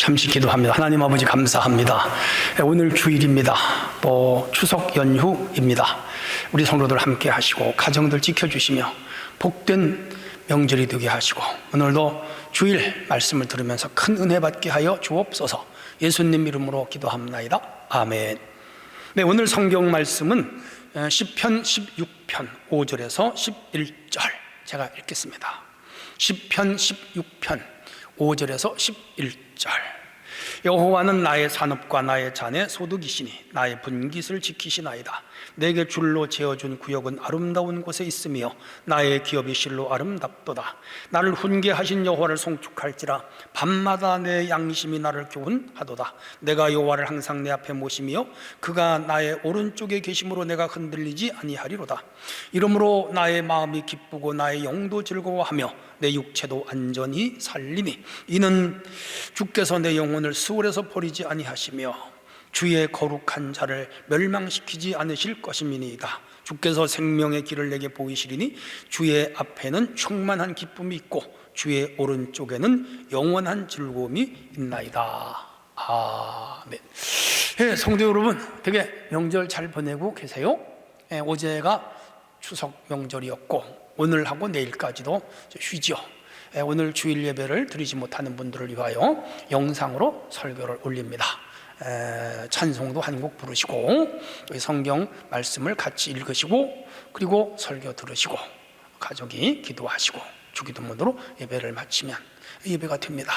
잠시 기도합니다. 하나님 아버지 감사합니다. 오늘 주일입니다. 또 추석 연휴입니다. 우리 성도들 함께 하시고 가정들 지켜주시며 복된 명절이 되게 하시고 오늘도 주일 말씀을 들으면서 큰 은혜 받게 하여 주옵소서. 예수님 이름으로 기도합나이다. 아멘. 네, 오늘 성경 말씀은 시편 16편 5절에서 11절 제가 읽겠습니다. 시편 16편 5절에서 11절. 여호와는 나의 산업과 나의 잔의 소득이시니 나의 분깃을 지키시나이다. 내게 줄로 재어준 구역은 아름다운 곳에 있으며 나의 기업이 실로 아름답도다. 나를 훈계하신 여호와를 송축할지라. 밤마다 내 양심이 나를 교훈하도다. 내가 여호와를 항상 내 앞에 모시며 그가 나의 오른쪽에 계심으로 내가 흔들리지 아니하리로다. 이러므로 나의 마음이 기쁘고 나의 영도 즐거워하며 내 육체도 안전히 살리니 이는 주께서 내 영혼을 수월에서 버리지 아니하시며 주의 거룩한 자를 멸망시키지 않으실 것임이니이다. 주께서 생명의 길을 내게 보이시리니 주의 앞에는 충만한 기쁨이 있고 주의 오른쪽에는 영원한 즐거움이 있나이다. 아멘. 네, 성도 여러분, 되게 명절 잘 보내고 계세요? 네, 어제가 추석 명절이었고 오늘하고 내일까지도 쉬죠. 오늘 주일 예배를 드리지 못하는 분들을 위하여 영상으로 설교를 올립니다. 찬송도 한 곡 부르시고 성경 말씀을 같이 읽으시고 그리고 설교 들으시고 가족이 기도하시고 주기도문으로 예배를 마치면 예배가 됩니다.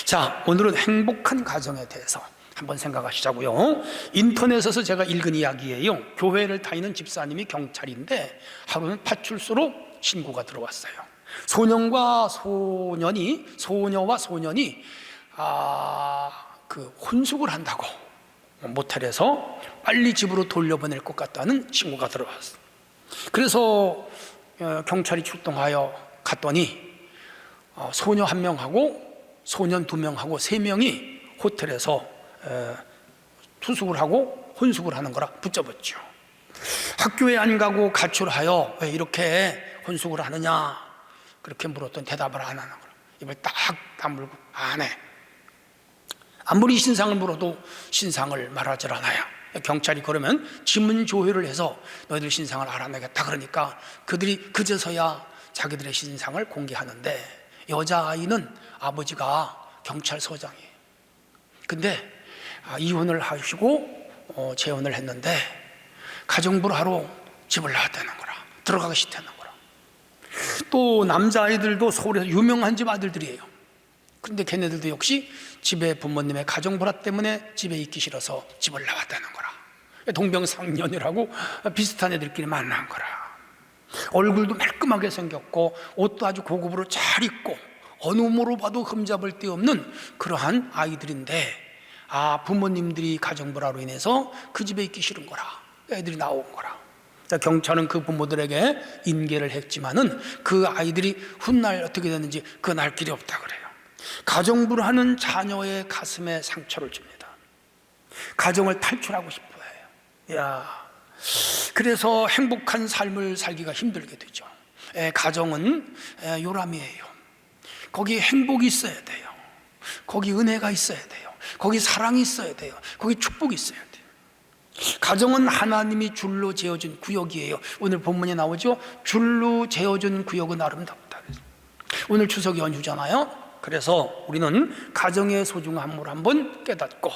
자, 오늘은 행복한 가정에 대해서 한번 생각하시자고요. 인터넷에서 제가 읽은 이야기예요. 교회를 다니는 집사님이 경찰인데 하루는 파출소로 신고가 들어왔어요. 소녀와 소년이 혼숙을 한다고 모텔에서 빨리 집으로 돌려보낼 것 같다는 신고가 들어왔어요. 그래서 경찰이 출동하여 갔더니 소녀 1명하고 소년 2명하고 3명이 호텔에서 투숙을 하고 혼숙을 하는 거라 붙잡았죠. 학교에 안 가고 가출하여 왜 이렇게 혼숙을 하느냐 그렇게 물었더니 대답을 안 하는 거라. 입을 딱 다물고 안 해. 아무리 신상을 물어도 신상을 말하질 않아요. 경찰이 그러면 지문 조회를 해서 너희들 신상을 알아내겠다 그러니까 그들이 그제서야 자기들의 신상을 공개하는데 여자아이는 아버지가 경찰서장이에요. 근데 이혼을 하시고 재혼을 했는데 가정부를 하러 집을 나왔다는 거라. 들어가기 싫다는 거라. 또 남자아이들도 서울에서 유명한 집 아들들이에요. 그런데 걔네들도 역시 집에 부모님의 가정불화 때문에 집에 있기 싫어서 집을 나왔다는 거라. 동병상련이라고 비슷한 애들끼리 만난 거라. 얼굴도 말끔하게 생겼고 옷도 아주 고급으로 잘 입고 어느 몸으로 봐도 흠잡을 데 없는 그러한 아이들인데 부모님들이 가정불화로 인해서 그 집에 있기 싫은 거라. 애들이 나온 거라. 경찰은 그 부모들에게 인계를 했지만은 그 아이들이 훗날 어떻게 됐는지 그건 알 길이 없다 그래요. 가정불화는 자녀의 가슴에 상처를 줍니다. 가정을 탈출하고 싶어 해요. 그래서 행복한 삶을 살기가 힘들게 되죠. 가정은 요람이에요. 거기 행복이 있어야 돼요. 거기 은혜가 있어야 돼요. 거기 사랑이 있어야 돼요. 거기 축복이 있어야 돼요. 가정은 하나님이 줄로 재어준 구역이에요. 오늘 본문에 나오죠. 줄로 재어준 구역은 아름답다. 오늘 추석 연휴잖아요. 그래서 우리는 가정의 소중함을 한번 깨닫고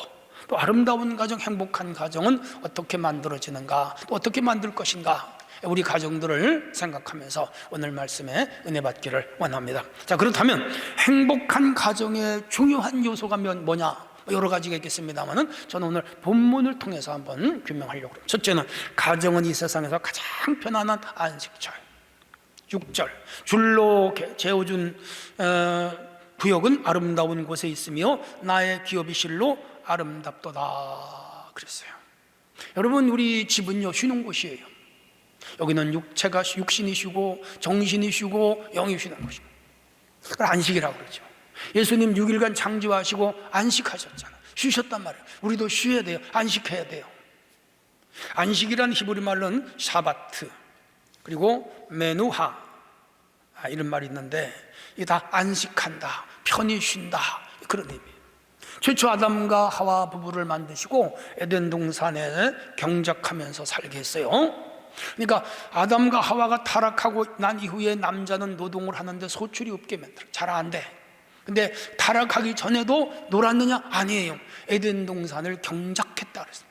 또 아름다운 가정, 행복한 가정은 어떻게 만들어지는가, 또 어떻게 만들 것인가, 우리 가정들을 생각하면서 오늘 말씀에 은혜 받기를 원합니다. 자, 그렇다면 행복한 가정의 중요한 요소가 뭐냐? 여러 가지가 있겠습니다만은 저는 오늘 본문을 통해서 한번 규명하려고 합니다. 첫째는 가정은 이 세상에서 가장 편안한 안식처. 6절 줄로 재어준 구역은 아름다운 곳에 있으며 나의 기업이 실로 아름답도다 그랬어요. 여러분, 우리 집은요 쉬는 곳이에요. 여기는 육신이 쉬고 정신이 쉬고 영이 쉬는 곳입니다. 그걸 안식이라고 그러죠. 예수님 6일간 창조하시고 안식하셨잖아요. 쉬셨단 말이에요. 우리도 쉬어야 돼요. 안식해야 돼요. 안식이란 히브리 말로는 샤바트 그리고 메누하 이런 말이 있는데 이게 다 안식한다, 편히 쉰다 그런 의미예요. 최초 아담과 하와 부부를 만드시고 에덴 동산에 경작하면서 살게 했어요. 그러니까 아담과 하와가 타락하고 난 이후에 남자는 노동을 하는데 소출이 없게 만들어. 잘 안 돼. 근데 타락하기 전에도 놀았느냐? 아니에요. 에덴 동산을 경작했다 그랬어요.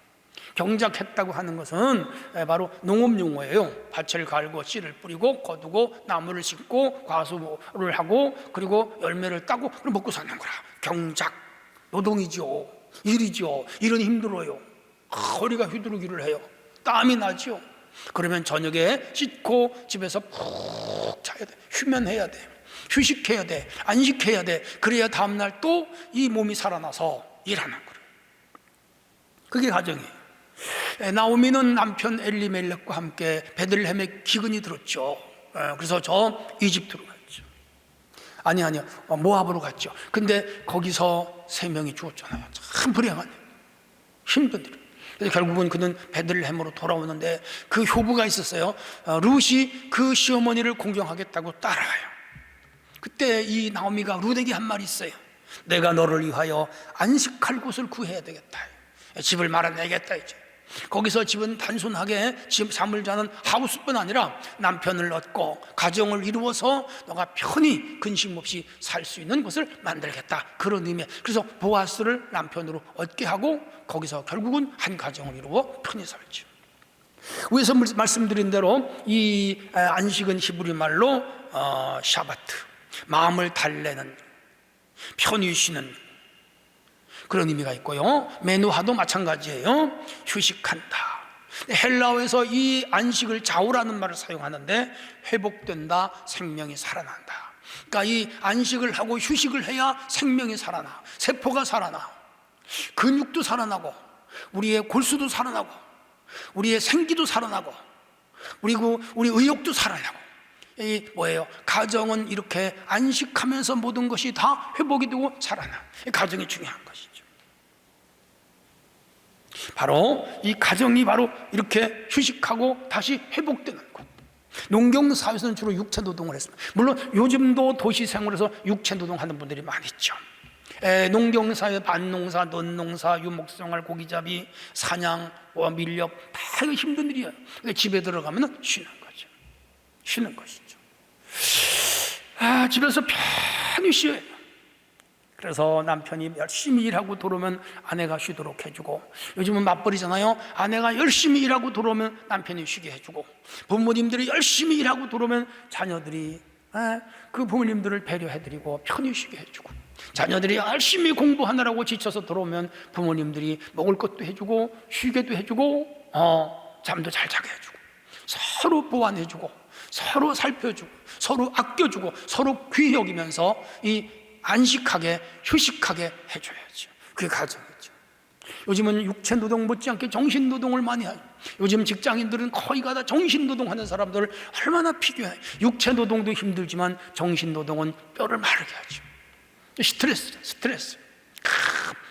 경작했다고 하는 것은 바로 농업 용어예요. 밭을 갈고 씨를 뿌리고 거두고 나무를 심고 과수를 하고 그리고 열매를 따고 먹고 사는 거라. 경작, 노동이죠. 일이죠. 일은 힘들어요. 허리가 휘두르기를 해요. 땀이 나죠. 그러면 저녁에 씻고 집에서 푹 자야 돼. 휴면해야 돼. 휴식해야 돼. 안식해야 돼. 그래야 다음날 또 이 몸이 살아나서 일하는 거예요. 그게 가정이에요. 나오미는 남편 엘리멜렉과 함께 베들레헴에 기근이 들었죠. 그래서 저 이집트로 갔죠. 아니요 모압으로 갔죠. 근데 거기서 3명이 죽었잖아요. 참 불행하네요. 힘든 일. 그래서 결국은 그는 베들레헴으로 돌아오는데 그 효부가 있었어요. 룻이 그 시어머니를 공경하겠다고 따라와요. 그때 이 나오미가 룻에게 한 말이 있어요. 내가 너를 위하여 안식할 곳을 구해야 되겠다. 집을 말아내겠다 이제. 거기서 집은 단순하게 집 잠을 자는 하우스뿐 아니라 남편을 얻고 가정을 이루어서 너가 편히 근심 없이 살 수 있는 곳을 만들겠다, 그런 의미. 그래서 보아스를 남편으로 얻게 하고 거기서 결국은 한 가정을 이루어 편히 살죠. 위에서 말씀드린 대로 이 안식은 히브리 말로 샤바트, 마음을 달래는, 편히 쉬는 그런 의미가 있고요. 메누하도 마찬가지예요. 휴식한다. 헬라어에서 이 안식을 자우라는 말을 사용하는데 회복된다, 생명이 살아난다. 그러니까 이 안식을 하고 휴식을 해야 생명이 살아나, 세포가 살아나, 근육도 살아나고 우리의 골수도 살아나고 우리의 생기도 살아나고 그리고 우리 의욕도 살아나고. 이 뭐예요? 가정은 이렇게 안식하면서 모든 것이 다 회복이 되고 살아나. 이 가정이 중요한 것이죠. 바로 이 가정이 바로 이렇게 휴식하고 다시 회복되는 것. 농경사회에서는 주로 육체노동을 했습니다. 물론 요즘도 도시생활에서 육체노동하는 분들이 많이 있죠. 농경사회, 밭농사, 논농사, 유목생활, 고기잡이, 사냥, 밀렵, 다 힘든 일이에요. 근데 집에 들어가면 쉬는 거죠. 쉬는 것이죠. 집에서 편히 쉬어야 돼요. 그래서 남편이 열심히 일하고 들어오면 아내가 쉬도록 해주고, 요즘은 맞벌이잖아요. 아내가 열심히 일하고 들어오면 남편이 쉬게 해주고, 부모님들이 열심히 일하고 들어오면 자녀들이 그 부모님들을 배려해드리고 편히 쉬게 해주고, 자녀들이 열심히 공부하느라고 지쳐서 들어오면 부모님들이 먹을 것도 해주고 쉬게도 해주고 잠도 잘 자게 해주고, 서로 보완해주고 서로 살펴주고 서로 아껴주고 서로 귀히 여기면서 이 안식하게 휴식하게 해줘야죠. 그게 가정이죠. 요즘은 육체노동 못지않게 정신노동을 많이 하죠. 요즘 직장인들은 거의가 다 정신노동하는 사람들을 얼마나 비교해요. 육체노동도 힘들지만 정신노동은 뼈를 마르게 하죠. 스트레스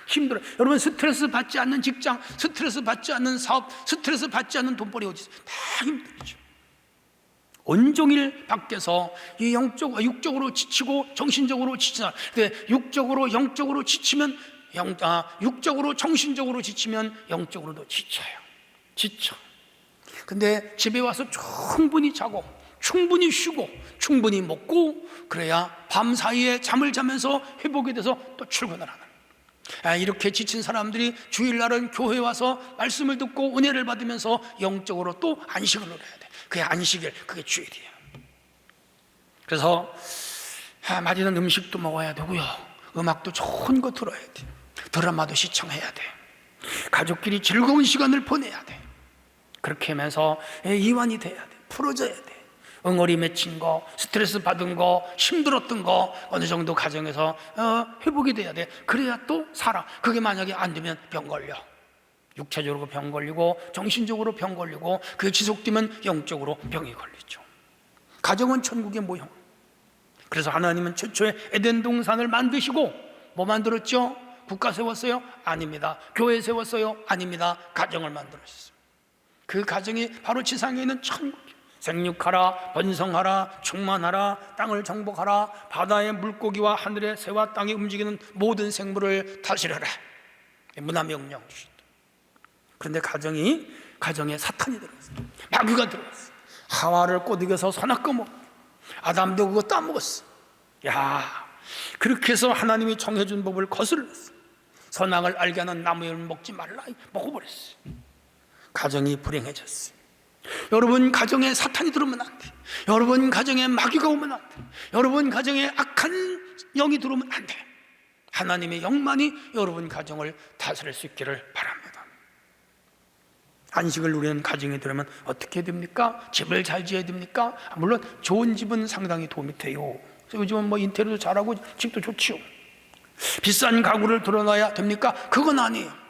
힘들어요. 여러분, 스트레스 받지 않는 직장, 스트레스 받지 않는 사업, 스트레스 받지 않는 돈벌이 어디 있어요? 다 힘들죠. 온종일 밖에서 이 육적으로 지치고 정신적으로 지치나. 근데 육적으로 영적으로 지치면 육적으로 정신적으로 지치면 영적으로도 지쳐. 근데 집에 와서 충분히 자고 충분히 쉬고 충분히 먹고 그래야 밤 사이에 잠을 자면서 회복이 돼서 또 출근을 하는. 이렇게 지친 사람들이 주일날은 교회에 와서 말씀을 듣고 은혜를 받으면서 영적으로 또 안식을 누려야 돼. 그게 안식일, 그게 주일이에요. 그래서 맛있는 음식도 먹어야 되고요, 음악도 좋은 거 들어야 돼, 드라마도 시청해야 돼, 가족끼리 즐거운 시간을 보내야 돼. 그렇게 하면서 이완이 돼야 돼, 풀어져야 돼. 응어리 맺힌 거, 스트레스 받은 거, 힘들었던 거 어느 정도 가정에서 회복이 돼야 돼. 그래야 또 살아. 그게 만약에 안 되면 병 걸려. 육체적으로 병 걸리고 정신적으로 병 걸리고 그게 지속되면 영적으로 병이 걸리죠. 가정은 천국의 모형. 그래서 하나님은 최초에 에덴 동산을 만드시고 뭐 만들었죠? 국가 세웠어요? 아닙니다. 교회 세웠어요? 아닙니다. 가정을 만들었어요. 그 가정이 바로 지상에 있는 천국이에요. 생육하라, 번성하라, 충만하라, 땅을 정복하라, 바다의 물고기와 하늘의 새와 땅에 움직이는 모든 생물을 다스려라. 문화명령 주셨다. 그런데 가정에 사탄이 들어왔어. 마귀가 들어왔어. 하와를 꼬드겨서 선악과 먹고 아담도 그거 따먹었어. 야, 그렇게 해서 하나님이 정해준 법을 거슬렀어. 선악을 알게 하는 나무를 먹지 말라, 먹어버렸어. 가정이 불행해졌어. 여러분 가정에 사탄이 들어오면 안 돼. 여러분 가정에 마귀가 오면 안 돼. 여러분 가정에 악한 영이 들어오면 안 돼. 하나님의 영만이 여러분 가정을 다스릴 수 있기를 바랍니다. 안식을 누리는 가정이 되려면 어떻게 해야 됩니까? 집을 잘 지어야 됩니까? 물론 좋은 집은 상당히 도움이 돼요. 요즘은 뭐 인테리어도 잘하고 집도 좋지요. 비싼 가구를 들어놔야 됩니까? 그건 아니에요.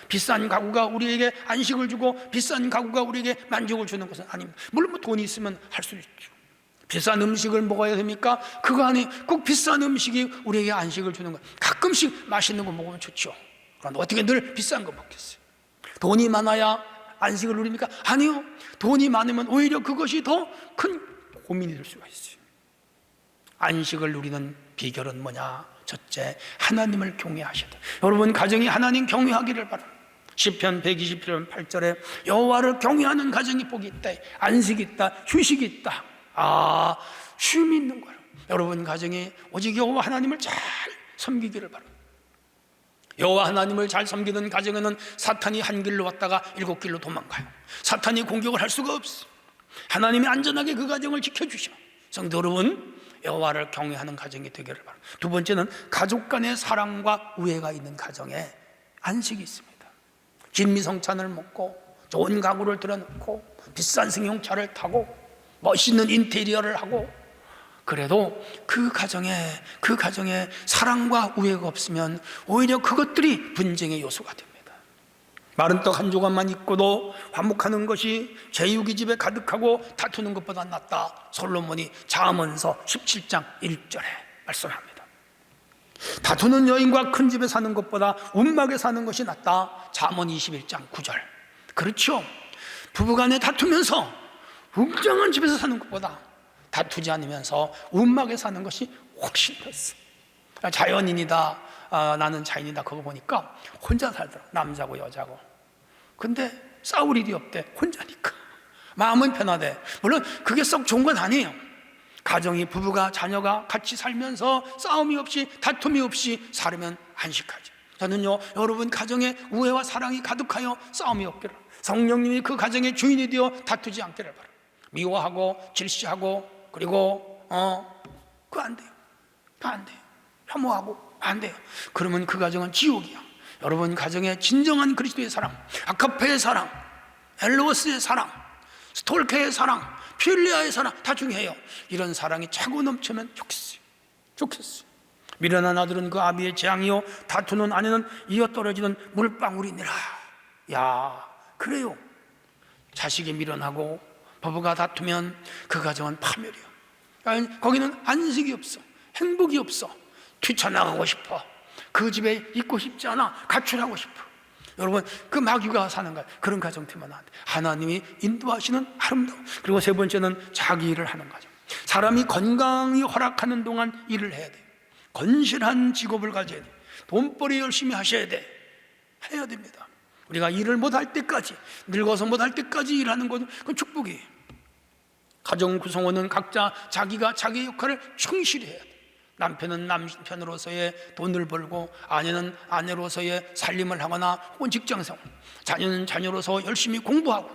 비싼 가구가 우리에게 안식을 주고 비싼 가구가 우리에게 만족을 주는 것은 아닙니다. 물론 뭐 돈이 있으면 할 수 있죠. 비싼 음식을 먹어야 됩니까? 그거 아니에요. 꼭 비싼 음식이 우리에게 안식을 주는 것. 가끔씩 맛있는 거 먹으면 좋죠. 그런데 어떻게 늘 비싼 거 먹겠어요? 돈이 많아야 안식을 누립니까? 아니요. 돈이 많으면 오히려 그것이 더 큰 고민이 될 수가 있어요. 안식을 누리는 비결은 뭐냐? 첫째, 하나님을 경외하셔야 돼요. 여러분 가정이 하나님 경외하기를 바랍니다. 시편 120편 8절에 여호와를 경외하는 가정이 복이 있다, 안식이 있다, 휴식이 있다. 쉼이 있는 거예요. 여러분 가정이 오직 여호와 하나님을 잘 섬기기를 바랍니다. 여호와 하나님을 잘 섬기는 가정에는 사탄이 한 길로 왔다가 7길로 도망가요. 사탄이 공격을 할 수가 없어요. 하나님이 안전하게 그 가정을 지켜주셔. 성도 여러분, 여호와를 경외하는 가정이 되기를 바랍니다. 두 번째는 가족 간의 사랑과 우애가 있는 가정에 안식이 있습니다. 진미성찬을 먹고 좋은 가구를 들여놓고 비싼 승용차를 타고 멋있는 인테리어를 하고, 그래도 그 가정에 사랑과 우애가 없으면 오히려 그것들이 분쟁의 요소가 됩니다. 마른 떡 한 조각만 있고도 화목하는 것이 제육이 집에 가득하고 다투는 것보다 낫다. 솔로몬이 잠언서 17장 1절에 말씀합니다. 다투는 여인과 큰 집에 사는 것보다 움막에 사는 것이 낫다. 잠언 21장 9절. 그렇죠. 부부간에 다투면서 웅장한 집에서 사는 것보다 다투지 않으면서 움막에 사는 것이 훨씬 낫어. 자연인이다, 나는 자연이다, 그거 보니까 혼자 살더라. 남자고 여자고. 근데 싸울 일이 없대. 혼자니까 마음은 편하대. 물론 그게 썩 좋은 건 아니에요. 가정이, 부부가, 자녀가 같이 살면서 싸움이 없이 다툼이 없이 살면 안식하죠. 저는요, 여러분 가정에 우애와 사랑이 가득하여 싸움이 없기를, 성령님이 그 가정의 주인이 되어 다투지 않기를 바랍니다. 미워하고 질시하고 그리고 그거 안 돼요. 안 돼요. 혐오하고 안 돼요. 그러면 그 가정은 지옥이야. 여러분 가정에 진정한 그리스도의 사랑, 아카페의 사랑, 엘로스의 사랑, 스톨케의 사랑, 필리아의 사랑 다 중요해요. 이런 사랑이 차고 넘치면 좋겠어요. 미련한 아들은 그 아비의 재앙이요, 다투는 아내는 이어 떨어지는 물방울이니라. 야, 그래요. 자식이 미련하고 부부가 다투면 그 가정은 파멸이에요. 거기는 안식이 없어, 행복이 없어. 뛰쳐나가고 싶어. 그 집에 있고 싶지 않아. 가출하고 싶어. 여러분, 그 마귀가 사는 거예요. 그런 가정 되면 안 돼. 하나님이 인도하시는 아름다움. 그리고 세 번째는 자기 일을 하는 가정. 사람이 건강히 허락하는 동안 일을 해야 돼. 건실한 직업을 가져야 돼. 돈벌이 열심히 하셔야 돼. 해야 됩니다. 우리가 일을 못할 때까지, 늙어서 못할 때까지 일하는 것은 그건 축복이에요. 가정 구성원은 각자 자기가 자기의 역할을 충실히 해야 돼. 남편은 남편으로서의 돈을 벌고, 아내는 아내로서의 살림을 하거나 혹은 직장생활, 자녀는 자녀로서 열심히 공부하고,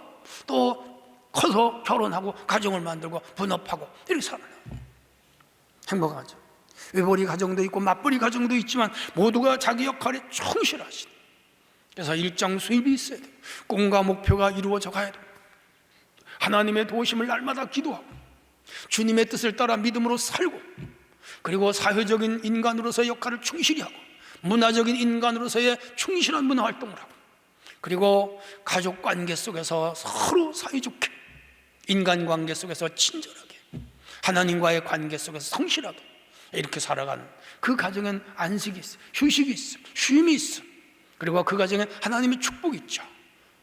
또 커서 결혼하고 가정을 만들고 분업하고 이렇게 살아요. 행복하죠. 외벌이 가정도 있고 맞벌이 가정도 있지만 모두가 자기 역할에 충실하시다. 그래서 일정 수입이 있어야 돼요. 꿈과 목표가 이루어져 가야 돼요. 하나님의 도우심을 날마다 기도하고 주님의 뜻을 따라 믿음으로 살고, 그리고 사회적인 인간으로서의 역할을 충실히 하고, 문화적인 인간으로서의 충실한 문화활동을 하고, 그리고 가족 관계 속에서 서로 사이좋게, 인간관계 속에서 친절하게, 하나님과의 관계 속에서 성실하게 이렇게 살아가는 그 가정엔 안식이 있어, 휴식이 있어, 쉼이 있어. 그리고 그 가정엔 하나님의 축복이 있죠.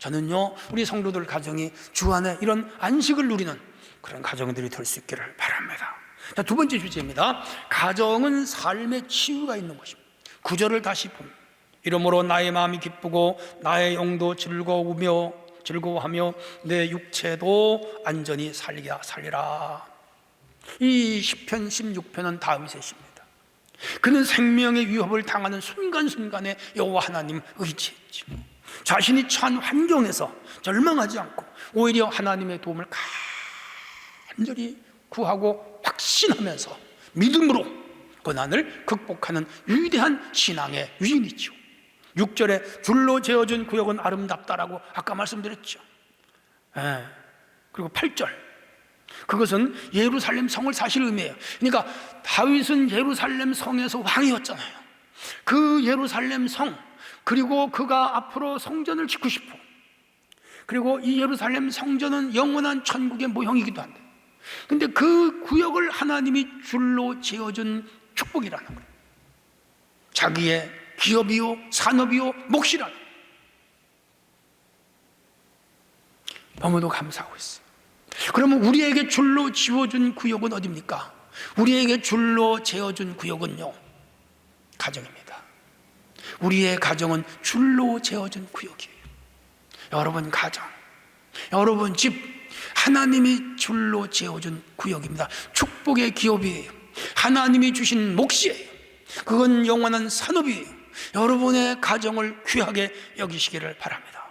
저는요, 우리 성도들 가정이 주 안에 이런 안식을 누리는 그런 가정들이 될 수 있기를 바랍니다. 자, 두 번째 주제입니다. 가정은 삶의 치유가 있는 것입니다. 구절을 다시 봅니다. 이러므로 나의 마음이 기쁘고 나의 영도 즐거워하며 내 육체도 안전히 살리라. 이 시편 16편은 다윗의 시입니다. 그는 생명의 위협을 당하는 순간순간에 여호와 하나님 의지했죠. 자신이 처한 환경에서 절망하지 않고 오히려 하나님의 도움을 간절히 구하고 확신하면서 믿음으로 고난을 극복하는 위대한 신앙의 유인이죠. 6절에 줄로 재어준 구역은 아름답다라고 아까 말씀드렸죠. 그리고 8절, 그것은 예루살렘 성을 사실 의미해요. 그러니까 다윗은 예루살렘 성에서 왕이었잖아요. 그 예루살렘 성, 그리고 그가 앞으로 성전을 짓고 싶어. 그리고 이 예루살렘 성전은 영원한 천국의 모형이기도 한데, 근데 그 구역을 하나님이 줄로 지어준 축복이라는 거예요. 자기의 기업이요, 산업이요, 몫이라는 거예요. 너무도 감사하고 있어요. 그러면 우리에게 줄로 지어준 구역은 어디입니까? 우리에게 줄로 재어준 구역은요, 가정입니다. 우리의 가정은 줄로 재어준 구역이에요. 여러분 가정, 여러분 집, 하나님이 줄로 재어준 구역입니다. 축복의 기업이에요. 하나님이 주신 몫이에요. 그건 영원한 산업이에요. 여러분의 가정을 귀하게 여기시기를 바랍니다.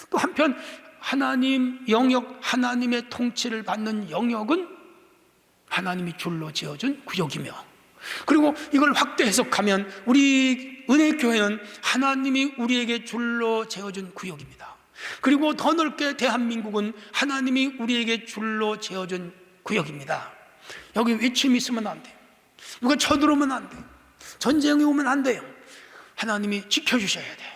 또 한편 하나님 영역, 하나님의 통치를 받는 영역은 하나님이 줄로 지어준 구역이며, 그리고 이걸 확대 해석하면 우리 은혜교회는 하나님이 우리에게 줄로 지어준 구역입니다. 그리고 더 넓게 대한민국은 하나님이 우리에게 줄로 지어준 구역입니다. 여기 외침이 있으면 안 돼요. 누가 쳐들어오면 안 돼요. 전쟁이 오면 안 돼요. 하나님이 지켜주셔야 돼요.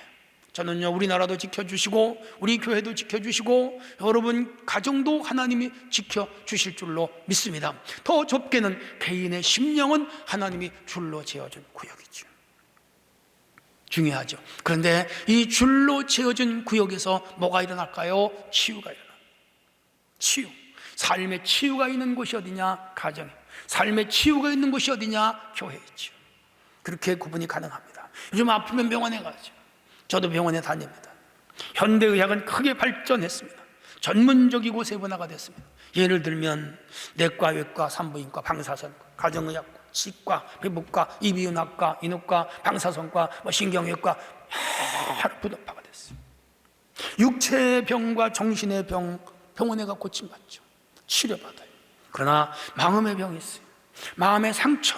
저는요, 우리나라도 지켜주시고 우리 교회도 지켜주시고 여러분 가정도 하나님이 지켜주실 줄로 믿습니다. 더 좁게는 개인의 심령은 하나님이 줄로 지어준 구역이죠. 중요하죠. 그런데 이 줄로 지어준 구역에서 뭐가 일어날까요? 치유가 일어납니다. 치유. 삶의 치유가 있는 곳이 어디냐? 가정에. 삶의 치유가 있는 곳이 어디냐? 교회이죠. 그렇게 구분이 가능합니다. 요즘 아프면 병원에 가죠. 저도 병원에 다닙니다. 현대의학은 크게 발전했습니다. 전문적이고 세분화가 됐습니다. 예를 들면 내과, 외과, 산부인과, 방사선과, 가정의학과, 치과, 피부과, 이비인후과, 인후과, 방사선과, 신경외과, 여러 분야가 됐어요. 육체의 병과 정신의 병, 병원에 가 고침받죠. 치료받아요. 그러나 마음의 병이 있어요. 마음의 상처,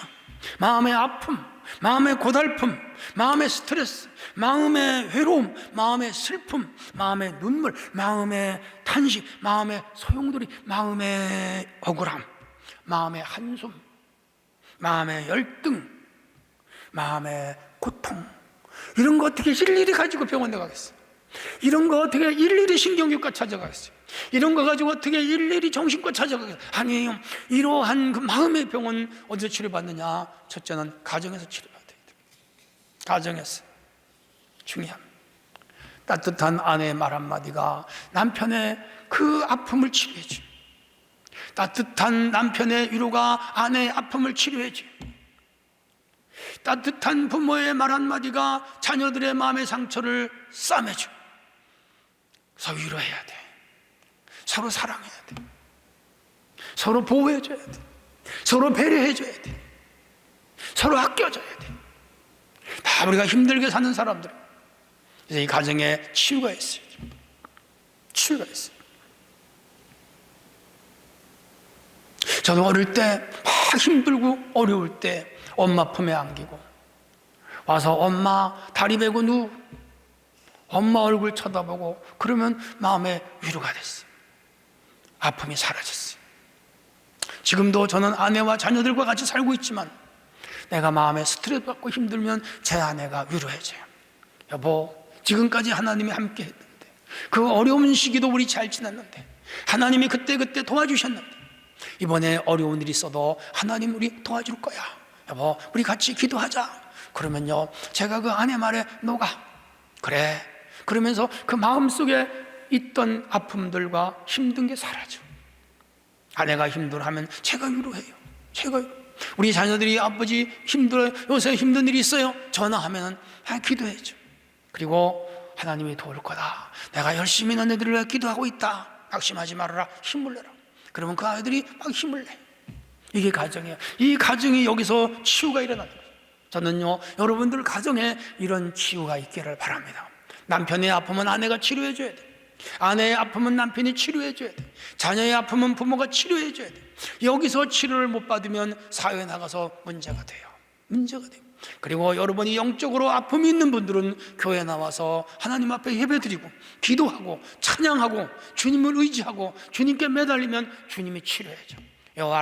마음의 아픔, 마음의 고달픔, 마음의 스트레스, 마음의 외로움, 마음의 슬픔, 마음의 눈물, 마음의 탄식, 마음의 소용돌이, 마음의 억울함, 마음의 한숨, 마음의 열등, 마음의 고통, 이런 거 어떻게 일일이 가지고 병원에 가겠어요? 이런 거 어떻게 일일이 신경외과 찾아가겠어요? 이런 거 가지고 어떻게 일일이 정신과 찾아가겠어요? 아니에요. 이러한 그 마음의 병은 어디서 치료받느냐? 첫째는 가정에서 치료받아야 돼요. 가정에서. 중요합니다. 따뜻한 아내의 말 한마디가 남편의 그 아픔을 치료해줘요. 따뜻한 남편의 위로가 아내의 아픔을 치료해줘요. 따뜻한 부모의 말 한마디가 자녀들의 마음의 상처를 싸매줘요. 서로 위로해야 돼. 서로 사랑해야 돼. 서로 보호해줘야 돼. 서로 배려해줘야 돼. 서로 아껴줘야 돼. 다 우리가 힘들게 사는 사람들. 그래서 이 가정에 치유가 있어요. 치유가 있어요. 저도 어릴 때 막 힘들고 어려울 때 엄마 품에 안기고 와서 엄마 다리 베고 누워 엄마 얼굴 쳐다보고 그러면 마음에 위로가 됐어요. 아픔이 사라졌어요. 지금도 저는 아내와 자녀들과 같이 살고 있지만 내가 마음에 스트레스 받고 힘들면 제 아내가 위로해줘요. 여보, 지금까지 하나님이 함께 했는데 그 어려운 시기도 우리 잘 지났는데 하나님이 그때 도와주셨는데 이번에 어려운 일이 있어도 하나님 우리 도와줄 거야. 여보, 우리 같이 기도하자. 그러면요, 제가 그 아내 말에 녹아. 그래. 그러면서 그 마음속에 있던 아픔들과 힘든 게 사라져. 아내가 힘들어하면 제가 위로해요. 우리 자녀들이 아버지 힘들어요, 요새 힘든 일이 있어요, 전화하면 기도해줘. 그리고 하나님이 도울 거다, 내가 열심히 너네들을 위해 기도하고 있다, 낙심하지 말아라, 힘을 내라. 그러면 그 아이들이 막 힘을 내. 이게 가정이에요. 이 가정이 여기서 치유가 일어나는 거예요. 저는요, 여러분들 가정에 이런 치유가 있기를 바랍니다. 남편의 아픔은 아내가 치료해 줘야 돼. 아내의 아픔은 남편이 치료해 줘야 돼. 자녀의 아픔은 부모가 치료해 줘야 돼. 여기서 치료를 못 받으면 사회에 나가서 문제가 돼요. 그리고 여러분이 영적으로 아픔이 있는 분들은 교회에 나와서 하나님 앞에 예배드리고 기도하고 찬양하고 주님을 의지하고 주님께 매달리면 주님이 치료해줘. 여호와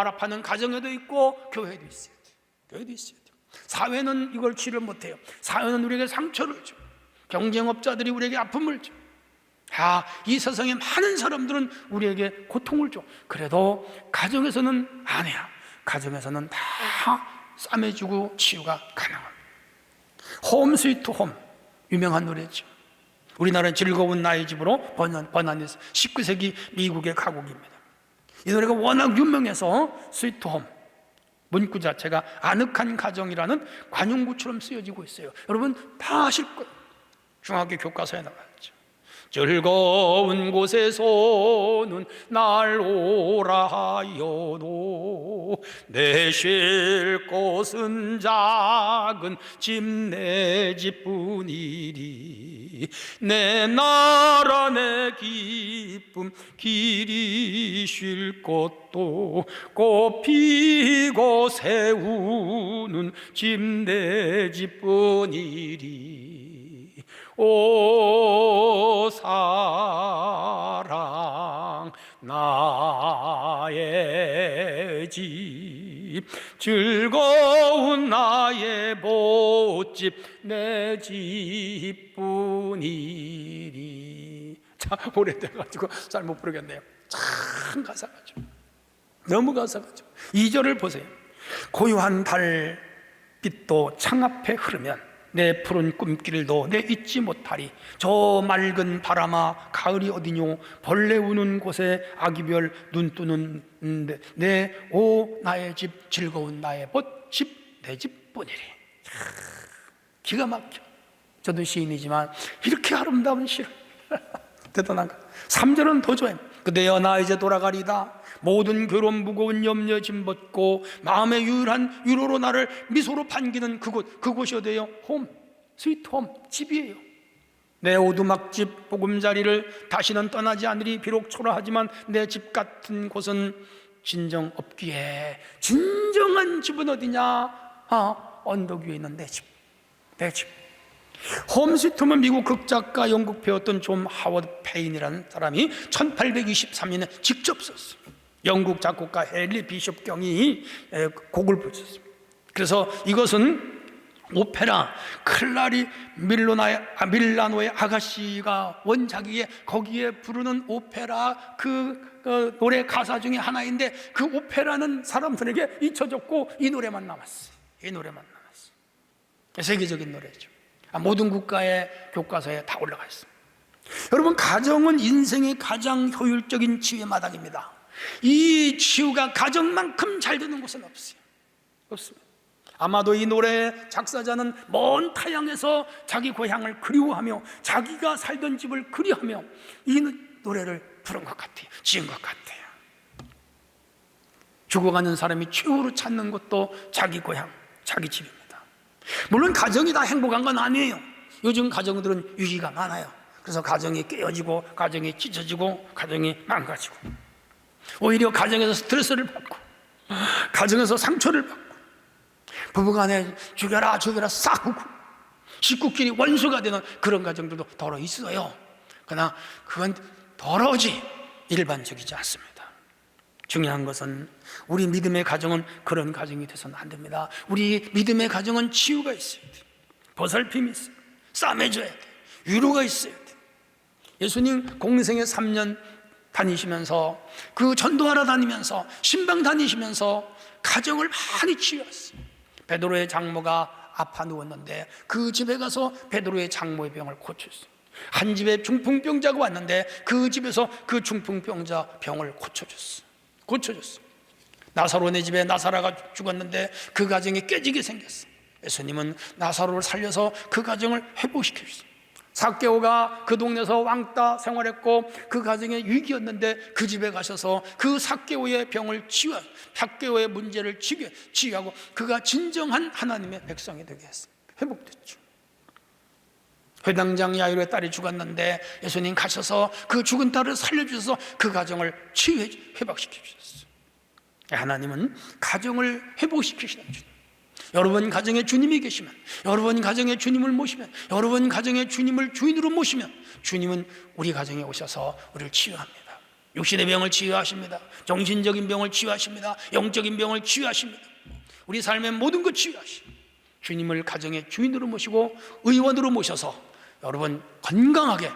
라파는 가정에도 있고 교회에도 있어야 돼. 사회는 이걸 치료 못해요. 사회는 우리에게 상처를 줘. 경쟁업자들이 우리에게 아픔을 줘. 이 세상에 많은 사람들은 우리에게 고통을 줘. 그래도 가정에서는 아니야. 가정에서는 다 싸매주고 치유가 가능합니다. 홈 스위트 홈, 유명한 노래죠. 우리나라는 즐거운 나의 집으로 번안해서 19세기 미국의 가곡입니다. 이 노래가 워낙 유명해서 스위트 홈, 문구 자체가 아늑한 가정이라는 관용구처럼 쓰여지고 있어요. 여러분 다 아실 거예요. 중학교 교과서에 나왔죠. 즐거운 곳에서는 날 오라 하여도 내 쉴 곳은 작은 집 내 집뿐이리 내 나라 내 기쁨 길이 쉴 곳도 꽃 피고 세우는 집 내 집뿐이리 오 사랑 나의 집 즐거운 나의 못집 내 집뿐이리. 자, 오래돼가지고 잘 못 부르겠네요. 참 가사가 좀 너무 가사가 좀. 2절을 보세요. 고요한 달빛도 창 앞에 흐르면 내 푸른 꿈길도 내 잊지 못하리. 저 맑은 바람아 가을이 어디뇨 벌레 우는 곳에 아기별 눈 뜨는 내 나의 집 즐거운 나의 집 내 집뿐이리. 기가 막혀. 저도 시인이지만 이렇게 아름다운 시를 대단한 거. 3절은 더 좋아요. 그대여 나 이제 돌아가리다. 모든 괴로움 무거운 염려 짐 벗고 마음의 유일한 위로로 나를 미소로 반기는 그곳이 어디예요? 홈, 스위트 홈, 집이에요. 내 오두막집 보금자리를 다시는 떠나지 않으리. 비록 초라하지만 내 집 같은 곳은 진정 없기에. 진정한 집은 어디냐? 언덕 위에 있는 내 집. 홈 스위트 홈은 미국 극작가 영국 배웠던 존 하워드 페인이라는 사람이 1823년에 직접 썼어요. 영국 작곡가 헨리 비숍 경이 곡을 붙였습니다. 그래서 이것은 오페라 클라리 밀라노의 아가씨가 원작이에 거기에 부르는 오페라 그 노래 가사 중에 하나인데 그 오페라는 사람들에게 잊혀졌고 이 노래만 남았어요. 세계적인 노래죠. 모든 국가의 교과서에 다 올라가 있습니다. 여러분, 가정은 인생의 가장 효율적인 치유의 마당입니다. 이 치유가 가정만큼 잘 되는 곳은 없습니다. 아마도 이 노래 작사자는 먼 타향에서 자기 고향을 그리워하며 자기가 살던 집을 그리워하며 이 노래를 부른 것 같아요. 지은 것 같아요. 죽어가는 사람이 최후로 찾는 것도 자기 고향, 자기 집입니다. 물론 가정이 다 행복한 건 아니에요. 요즘 가정들은 위기가 많아요. 그래서 가정이 깨어지고 가정이 찢어지고 가정이 망가지고 오히려 가정에서 스트레스를 받고 가정에서 상처를 받고 부부간에 죽여라 싸우고 식구끼리 원수가 되는 그런 가정들도 더러 있어요. 그러나 그건 더러지 일반적이지 않습니다. 중요한 것은 우리 믿음의 가정은 그런 가정이 돼서는 안 됩니다. 우리 믿음의 가정은 치유가 있어야 돼요. 보살핌이 있어요. 싸매줘야 돼요. 위로가 있어야 돼요. 예수님 공생에 3년 다니시면서 그 전도하러 다니면서 신방 다니시면서 가정을 많이 치유했어요. 베드로의 장모가 아파 누웠는데 그 집에 가서 베드로의 장모의 병을 고쳤어요. 한 집에 중풍병자가 왔는데 그 집에서 그 중풍병자 병을 고쳐줬어요. 나사로네 집에 나사로가 죽었는데 그 가정이 깨지게 생겼어요. 예수님은 나사로를 살려서 그 가정을 회복시켜 주셨어요. 삭개오가 그 동네에서 왕따 생활했고 그 가정에 위기였는데 그 집에 가셔서 그 삭개오의 병을 치유하고 삭개오의 문제를 치유하고 그가 진정한 하나님의 백성이 되게 했어요. 회복됐죠. 회당장 야이로의 딸이 죽었는데 예수님 가셔서 그 죽은 딸을 살려주셔서 그 가정을 치유해 회복시켜 주셨어요. 하나님은 가정을 회복시키시는 주님. 여러분 가정에 주님이 계시면, 여러분 가정에 주님을 모시면, 여러분 가정에 주님을 주인으로 모시면 주님은 우리 가정에 오셔서 우리를 치유합니다. 육신의 병을 치유하십니다. 정신적인 병을 치유하십니다. 영적인 병을 치유하십니다. 우리 삶의 모든 것 치유하십니다. 주님을 가정의 주인으로 모시고 의원으로 모셔서 여러분 건강하게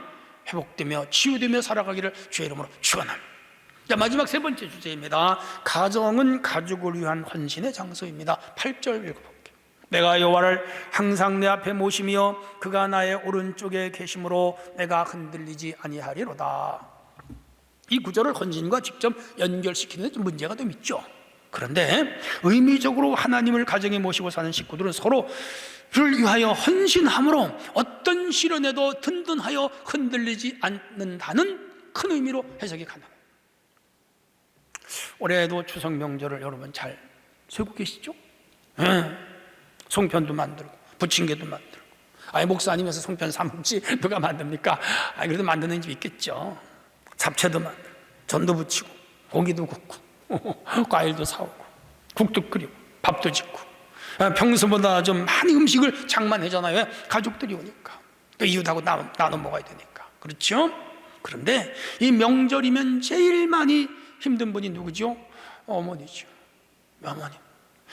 회복되며 치유되며 살아가기를 주의 이름으로 축원합니다. 자, 마지막 세 번째 주제입니다. 가정은 가족을 위한 헌신의 장소입니다. 8절 읽어볼게요. 내가 여호와를 항상 내 앞에 모시며 그가 나의 오른쪽에 계심으로 내가 흔들리지 아니하리로다. 이 구절을 헌신과 직접 연결시키는 데 문제가 좀 있죠. 그런데 의미적으로 하나님을 가정에 모시고 사는 식구들은 서로를 위하여 헌신함으로 어떤 시련에도 든든하여 흔들리지 않는다는 큰 의미로 해석이 가능합니다. 올해도 추석 명절을 여러분 잘 세우고 계시죠? 송편도 만들고 부침개도 만들고. 목사님에서 송편 삼지 누가 만듭니까? 그래도 만드는 집 있겠죠. 잡채도 만들고 전도 부치고 고기도 굽고 과일도 사오고 국도 끓이고 밥도 짓고 평소보다 좀 많이 음식을 장만하잖아요. 왜? 가족들이 오니까 또 이웃하고 나눠 먹어야 되니까. 그렇죠? 그런데 이 명절이면 제일 많이 힘든 분이 누구죠? 어머니죠. 어머니.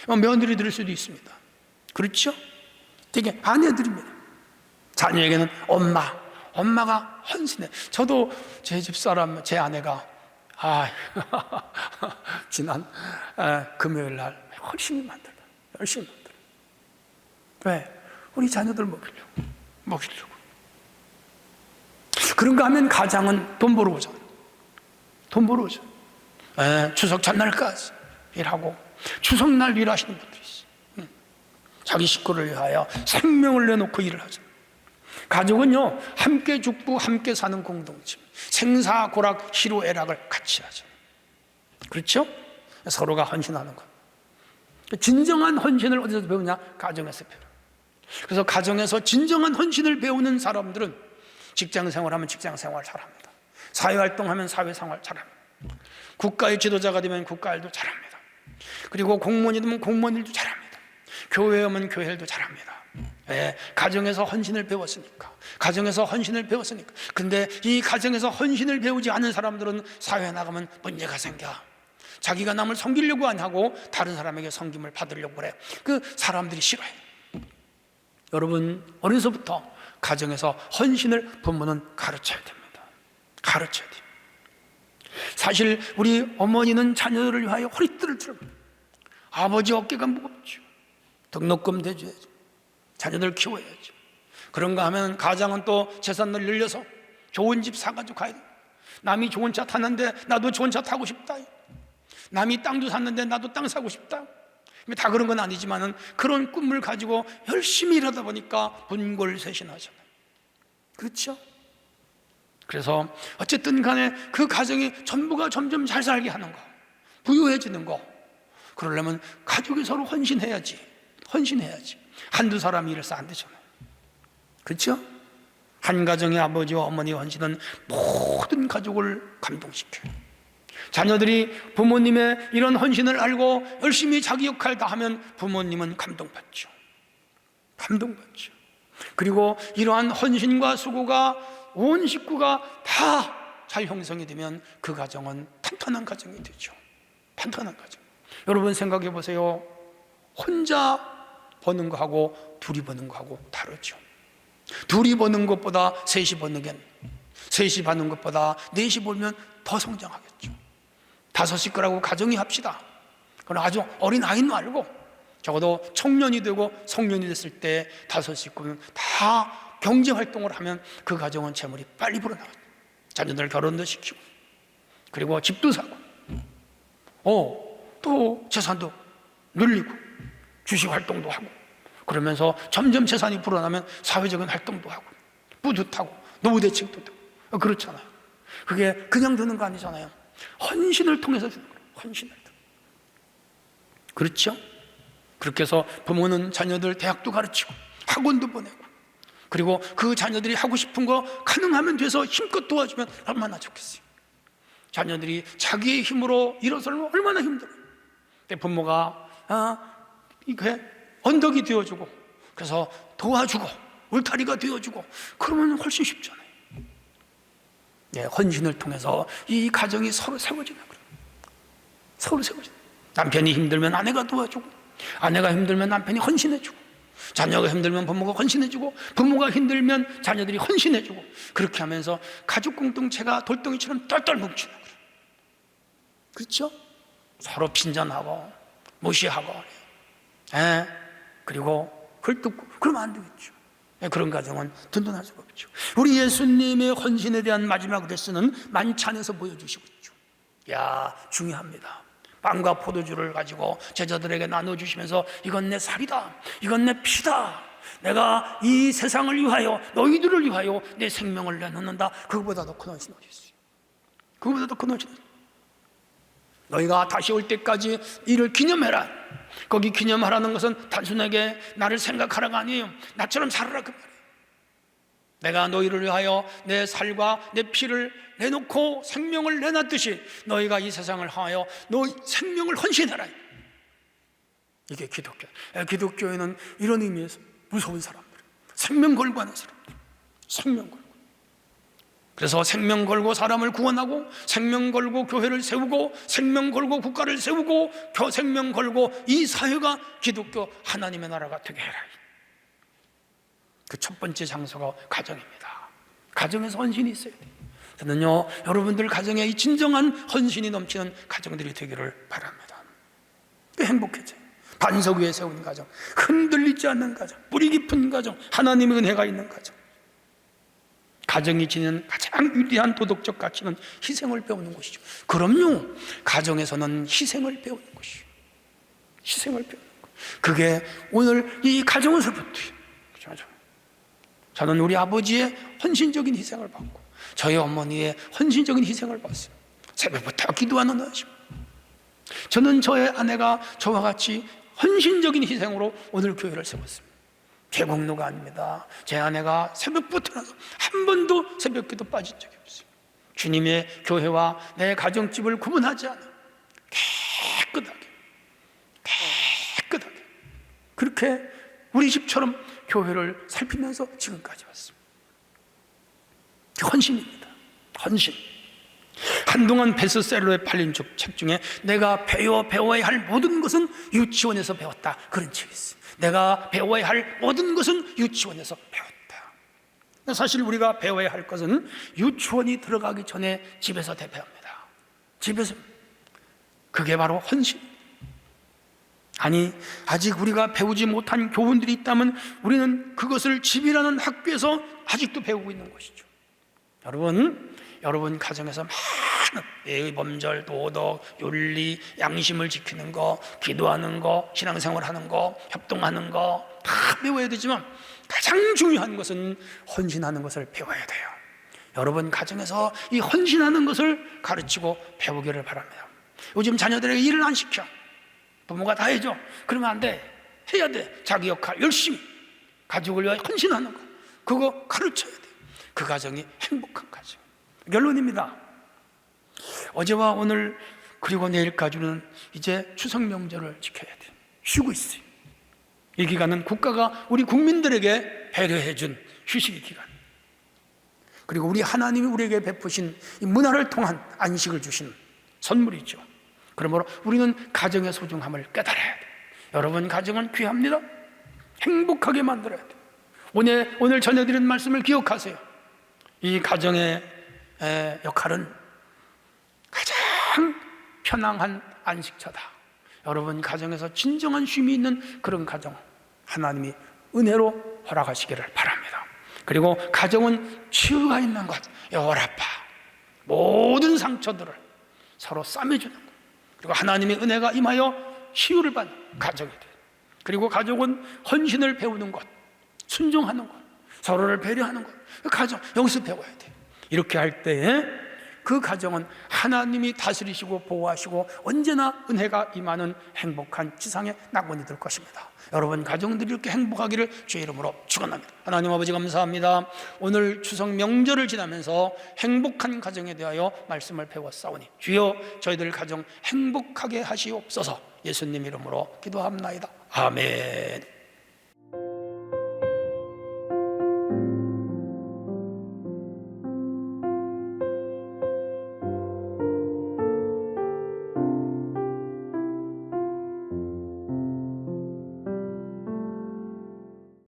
며느리들일 수도 있습니다. 그렇죠? 되게 아내들입니다. 자녀에게는 엄마가 헌신해. 저도 제 집사람, 제 아내가 지난 금요일 날 열심히 만들다. 왜? 우리 자녀들 먹이려고. 그런가 하면 가장은 돈 벌어 오잖아요. 추석 전날까지 일하고 추석날 일하시는 분들이 있어요. 자기 식구를 위하여 생명을 내놓고 일을 하죠. 가족은요, 함께 죽고 함께 사는 공동체. 생사고락 희로애락을 같이 하죠. 그렇죠? 서로가 헌신하는 것. 진정한 헌신을 어디서 배우냐? 가정에서 배워요. 그래서 가정에서 진정한 헌신을 배우는 사람들은 직장생활하면 직장생활 잘합니다. 사회활동하면 사회생활 잘합니다. 국가의 지도자가 되면 국가일도 잘합니다. 그리고 공무원이 되면 공무원 일도 잘합니다. 교회에 오면 교회 일도 잘합니다. 가정에서 헌신을 배웠으니까. 근데 이 가정에서 헌신을 배우지 않은 사람들은 사회에 나가면 문제가 생겨. 자기가 남을 섬기려고 안 하고 다른 사람에게 섬김을 받으려고 그래. 그 사람들이 싫어해. 여러분, 어려서부터 가정에서 헌신을 부모는 가르쳐야 됩니다. 사실 우리 어머니는 자녀들을 위하여 허리띠를 틀어요. 아버지 어깨가 무겁죠. 등록금 대줘야죠. 자녀들 키워야죠. 그런가 하면 가장은 또 재산을 늘려서 좋은 집 사가지고 가야 돼요. 남이 좋은 차 탔는데 나도 좋은 차 타고 싶다. 남이 땅도 샀는데 나도 땅 사고 싶다. 다 그런 건 아니지만은 그런 꿈을 가지고 열심히 일하다 보니까 분골쇄신하잖아요. 그렇죠? 그래서 어쨌든 간에 그 가정이 전부가 점점 잘 살게 하는 거, 부유해지는 거, 그러려면 가족이 서로 헌신해야지. 한두 사람이 일해서 안 되잖아요. 그렇죠? 한 가정의 아버지와 어머니의 헌신은 모든 가족을 감동시켜요. 자녀들이 부모님의 이런 헌신을 알고 열심히 자기 역할 다 하면 부모님은 감동받죠. 그리고 이러한 헌신과 수고가 온 식구가 다 잘 형성이 되면 그 가정은 탄탄한 가정이 되죠. 여러분 생각해 보세요. 혼자 버는 거하고 둘이 버는 거하고 다르죠. 둘이 버는 것보다 셋이 버는 게, 셋이 버는 것보다 넷이 벌면 더 성장하겠죠. 5 식구라고 가정이 합시다. 그럼 아주 어린 아이는 말고 적어도 청년이 되고 성년이 됐을 때 5 식구면 다 경제활동을 하면 그 가정은 재물이 빨리 불어나가요. 자녀들 결혼도 시키고, 그리고 집도 사고, 또 재산도 늘리고, 주식활동도 하고, 그러면서 점점 재산이 불어나면 사회적인 활동도 하고, 뿌듯하고, 노후대책도 되고, 그렇잖아요. 그게 그냥 드는 거 아니잖아요. 헌신을 통해서 주는 거예요. 헌신을 통해서. 그렇죠? 그렇게 해서 부모는 자녀들 대학도 가르치고 학원도 보내고, 그리고 그 자녀들이 하고 싶은 거 가능하면 돼서 힘껏 도와주면 얼마나 좋겠어요. 자녀들이 자기의 힘으로 일어서면 얼마나 힘들어요. 근데 부모가 이게 언덕이 되어주고, 그래서 도와주고 울타리가 되어주고, 그러면 훨씬 쉽잖아요. 네, 헌신을 통해서 이 가정이 서로 세워지는 거예요. 서로 세워지는 거예요. 남편이 힘들면 아내가 도와주고, 아내가 힘들면 남편이 헌신해주고, 자녀가 힘들면 부모가 헌신해주고, 부모가 힘들면 자녀들이 헌신해주고, 그렇게 하면서 가족 공동체가 돌덩이처럼 똘똘 뭉치는 거예요. 그렇죠? 서로 핀잔하고 무시하고, 그리고 헐뜯고 그러면 안 되겠죠. 그런 가정은 든든할 수가 없죠. 우리 예수님의 헌신에 대한 마지막 레슨은 만찬에서 보여주시고 있죠. 중요합니다. 빵과 포도주를 가지고 제자들에게 나눠주시면서 이건 내 살이다, 이건 내 피다, 내가 이 세상을 위하여, 너희들을 위하여 내 생명을 내놓는다. 그거보다 더 큰 헌신 어디 있어요? 그거보다 더 큰 헌신. 너희가 다시 올 때까지 이를 기념해라. 거기 기념하라는 것은 단순하게 나를 생각하라가 아니에요. 나처럼 살아라, 그 말이에요. 내가 너희를 위하여 내 살과 내 피를 내놓고 생명을 내놨듯이 너희가 이 세상을 하여 너희 생명을 헌신해라. 이게 기독교. 기독교에는 이런 의미에서 무서운 사람들, 생명 걸고 하는 사람들, 생명 걸고. 그래서 생명 걸고 사람을 구원하고, 생명 걸고 교회를 세우고, 생명 걸고 국가를 세우고, 생명 걸고 이 사회가 기독교 하나님의 나라가 되게 해라. 그 첫 번째 장소가 가정입니다. 가정에서 헌신이 있어야 돼요. 저는요, 여러분들 가정에 이 진정한 헌신이 넘치는 가정들이 되기를 바랍니다. 행복해져요. 반석 위에 세운 가정, 흔들리지 않는 가정, 뿌리 깊은 가정, 하나님의 은혜가 있는 가정. 가정이 지니는 가장 위대한 도덕적 가치는 희생을 배우는 것이죠. 그럼요, 가정에서는 희생을 배우는 것이죠. 희생을 배우는 것. 그게 오늘 이 가정에서부터요. 저는 우리 아버지의 헌신적인 희생을 받고, 저희 어머니의 헌신적인 희생을 봤어요. 새벽부터 기도하는 하심. 저는 저의 아내가 저와 같이 헌신적인 희생으로 오늘 교회를 세웠습니다. 계곡로가 아닙니다. 제 아내가 새벽부터 나서 한 번도 새벽기도 빠진 적이 없어요. 주님의 교회와 내 가정집을 구분하지 않아 깨끗하게 그렇게 우리 집처럼 교회를 살피면서 지금까지 왔습니다. 헌신입니다. 헌신. 한동안 베스트셀러에 팔린 책 중에 내가 배워야 할 모든 것은 유치원에서 배웠다, 그런 책이 있어요. 내가 배워야 할 모든 것은 유치원에서 배웠다. 사실 우리가 배워야 할 것은 유치원이 들어가기 전에 집에서 대배합니다. 집에서. 그게 바로 헌신. 아니, 아직 우리가 배우지 못한 교훈들이 있다면 우리는 그것을 집이라는 학교에서 아직도 배우고 있는 것이죠. 여러분 가정에서 많은 예의, 범절, 도덕, 윤리, 양심을 지키는 거, 기도하는 거, 신앙생활하는 거, 협동하는 거 다 배워야 되지만 가장 중요한 것은 헌신하는 것을 배워야 돼요. 여러분 가정에서 이 헌신하는 것을 가르치고 배우기를 바랍니다. 요즘 자녀들에게 일을 안 시켜. 부모가 다 해줘. 그러면 안 돼. 해야 돼. 자기 역할 열심히 가족을 위해 헌신하는 거, 그거 가르쳐야 돼. 그 가정이 행복한 가정. 결론입니다. 어제와 오늘 그리고 내일까지는 이제 추석 명절을 지켜야 돼. 쉬고 있어요. 이 기간은 국가가 우리 국민들에게 배려해 준 휴식의 기간, 그리고 우리 하나님이 우리에게 베푸신 이 문화를 통한 안식을 주신 선물이죠. 그러므로 우리는 가정의 소중함을 깨달아야 돼. 여러분 가정은 귀합니다. 행복하게 만들어야 돼. 오늘 전해 드린 말씀을 기억하세요. 이 가정의 역할은 가장 편안한 안식처다. 여러분 가정에서 진정한 쉼이 있는 그런 가정 하나님이 은혜로 허락하시기를 바랍니다. 그리고 가정은 치유가 있는 것, 여라파 모든 상처들을 서로 싸매주는 것, 그리고 하나님의 은혜가 임하여 치유를 받는 가정이 돼요. 그리고 가족은 헌신을 배우는 것, 순종하는 것, 서로를 배려하는 것, 그 가정 여기서 배워야 돼요. 이렇게 할 때에 그 가정은 하나님이 다스리시고 보호하시고 언제나 은혜가 임하는 행복한 지상의 낙원이 될 것입니다. 여러분 가정들이 이렇게 행복하기를 주의 이름으로 축원합니다. 하나님 아버지 감사합니다. 오늘 추석 명절을 지나면서 행복한 가정에 대하여 말씀을 배웠사오니 주여 저희들 가정 행복하게 하시옵소서. 예수님 이름으로 기도합나이다. 아멘.